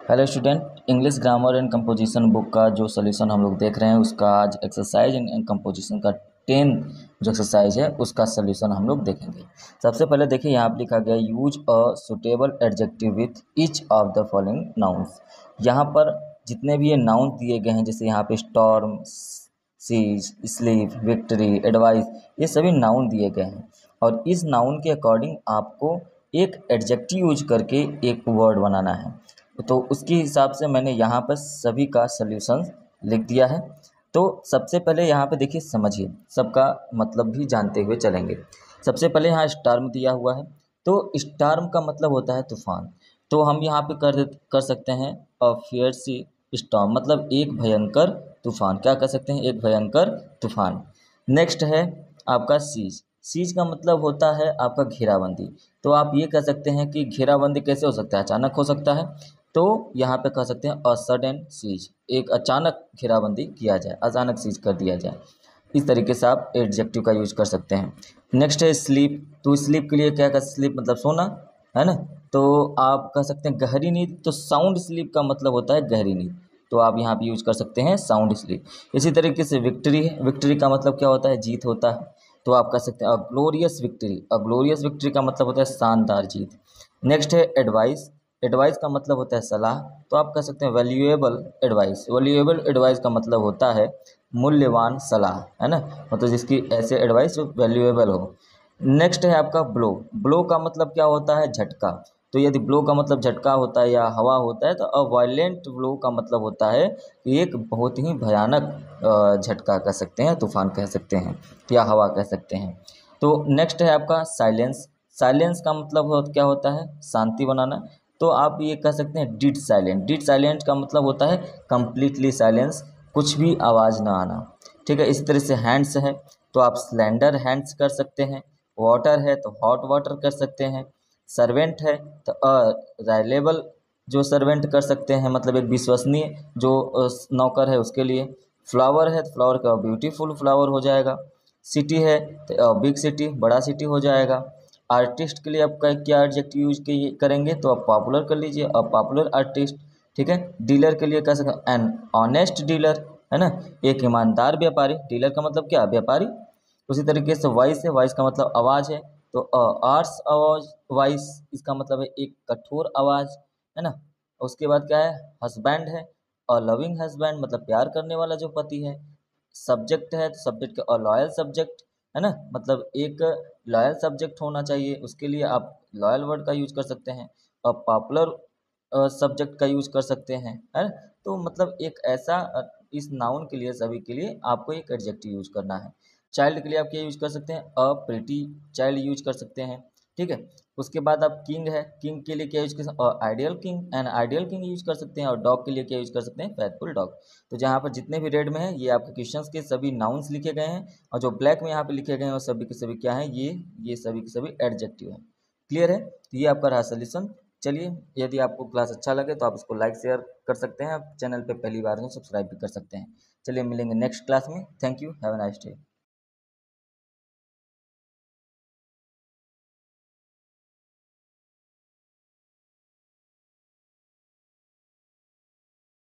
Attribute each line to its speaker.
Speaker 1: Hello student, English grammar and composition book का जो solution हम लोग देख रहे हैं उसका आज एक्सरसाइज एंड कंपोजिशन का 10 जो एक्सरसाइज है उसका सोल्यूशन हम लोग देखेंगे। सबसे पहले देखिए यहाँ पे लिखा गया use a suitable adjective with each of the following nouns. यहाँ पर जितने भी ये नाउन दिए गए हैं जैसे यहाँ पे storm, seas, sleep, victory, advice, ये सभी नाउन दिए गए हैं और इस नाउन के अकॉर्डिंग आपको एक एडजेक्टिव यूज करके एक वर्ड बनाना है। तो उसके हिसाब से मैंने यहाँ पर सभी का सल्यूशन लिख दिया है। तो सबसे पहले यहाँ पे देखिए, समझिए, सबका मतलब भी जानते हुए चलेंगे। सबसे पहले यहाँ स्टार्म दिया हुआ है, तो स्टार्म का मतलब होता है तूफान। तो हम यहाँ पे कर सकते हैं अ फियर्सी स्टॉर्म, मतलब एक भयंकर तूफान। क्या कर सकते हैं? एक भयंकर तूफान। नेक्स्ट है आपका सीज। सीज का मतलब होता है आपका घेराबंदी। तो आप ये कह सकते हैं कि घेराबंदी कैसे हो सकता है? अचानक हो सकता है। तो यहाँ पे कह सकते हैं अ सडन सीज, एक अचानक घेराबंदी किया जाए, अचानक सीज कर दिया जाए। इस तरीके से आप एडजेक्टिव का यूज कर सकते हैं। नेक्स्ट है स्लीप। तो स्लीप के लिए क्या कर, स्लीप मतलब सोना, है ना? तो आप कह सकते हैं गहरी नींद। तो साउंड स्लीप का मतलब होता है गहरी नींद, तो आप यहाँ पे यूज कर सकते हैं साउंड स्लीप। इसी तरीके से विक्ट्री है। विक्ट्री का मतलब क्या होता है? जीत होता है। तो आप कह सकते हैं अ ग्लोरियस विक्ट्री। अ ग्लोरियस विक्ट्री का मतलब होता है शानदार जीत। नेक्स्ट है एडवाइस। एडवाइस का मतलब होता है सलाह। तो आप कह सकते हैं वैल्यूएबल एडवाइस। वैल्यूएबल एडवाइस का मतलब होता है मूल्यवान सलाह, है ना? मतलब जिसकी ऐसे एडवाइस जो वैल्यूएबल हो। नेक्स्ट है आपका ब्लो। ब्लो का मतलब क्या होता है? झटका। तो यदि ब्लो का मतलब झटका होता है या हवा होता है, तो अ वायलेंट ब्लो का मतलब होता है कि एक बहुत ही भयानक झटका कह सकते हैं, तूफान कह सकते हैं या हवा कह सकते हैं। तो नेक्स्ट है आपका साइलेंस। साइलेंस का मतलब क्या होता है? शांति बनाना। तो आप ये कह सकते हैं डिड साइलेंट। डिड साइलेंट का मतलब होता है कंप्लीटली साइलेंस, कुछ भी आवाज़ ना आना। ठीक है। इसी तरह से हैंड्स है, तो आप स्लेंडर हैंड्स कर सकते हैं। वाटर है तो हॉट वाटर कर सकते हैं। सर्वेंट है तो रिलायबल जो सर्वेंट कर सकते हैं, मतलब एक विश्वसनीय जो नौकर है उसके लिए। फ्लावर है तो फ्लावर का ब्यूटीफुल फ्लावर हो जाएगा। सिटी है तो बिग सिटी, बड़ा सिटी हो जाएगा। आर्टिस्ट के लिए आपका क्या एडजेक्टिव यूज करेंगे? तो आप पॉपुलर कर लीजिए, अ पॉपुलर आर्टिस्ट। ठीक है। डीलर के लिए कह सकते हैं एन ऑनेस्ट डीलर, है ना? एक ईमानदार व्यापारी। डीलर का मतलब क्या? व्यापारी। उसी तरीके से वॉइस है, वॉइस का मतलब आवाज़ है। तो आर्स आवाज वॉइस, इसका मतलब है एक कठोर आवाज़, है ना? उसके बाद क्या है? हस्बैंड है, और लविंग हस्बैंड मतलब प्यार करने वाला जो पति है। सब्जेक्ट है तो सब्जेक्ट का लॉयल सब्जेक्ट, है ना? मतलब एक लॉयल सब्जेक्ट होना चाहिए, उसके लिए आप लॉयल वर्ड का यूज कर सकते हैं। और पॉपुलर सब्जेक्ट का यूज कर सकते हैं, है ना? तो मतलब एक ऐसा इस नाउन के लिए, सभी के लिए आपको एक एडजेक्टिव यूज करना है। चाइल्ड के लिए आप क्या यूज कर सकते हैं? अ प्रिटी चाइल्ड यूज कर सकते हैं। ठीक है। उसके बाद आप किंग है, किंग के लिए क्या यूज कर सकते हैं? Ideal king, an ideal king use कर सकते हैं। और डॉग के लिए क्या यूज कर सकते हैं? Faithful dog. तो जहाँ पर जितने भी रेड में है ये आपके क्वेश्चंस के सभी नाउन्स लिखे गए हैं, और जो ब्लैक में यहाँ पे लिखे गए हैं वो सभी के सभी क्या हैं? ये सभी के सभी एडजेक्टिव हैं। क्लियर है? तो ये आपका रहा सोल्यूशन। चलिए, यदि आपको क्लास अच्छा लगे तो आप इसको लाइक शेयर कर सकते हैं। आप चैनल पे पहली बार हैं, सब्सक्राइब भी कर सकते हैं। चलिए मिलेंगे नेक्स्ट क्लास में। Thank you, have a nice day.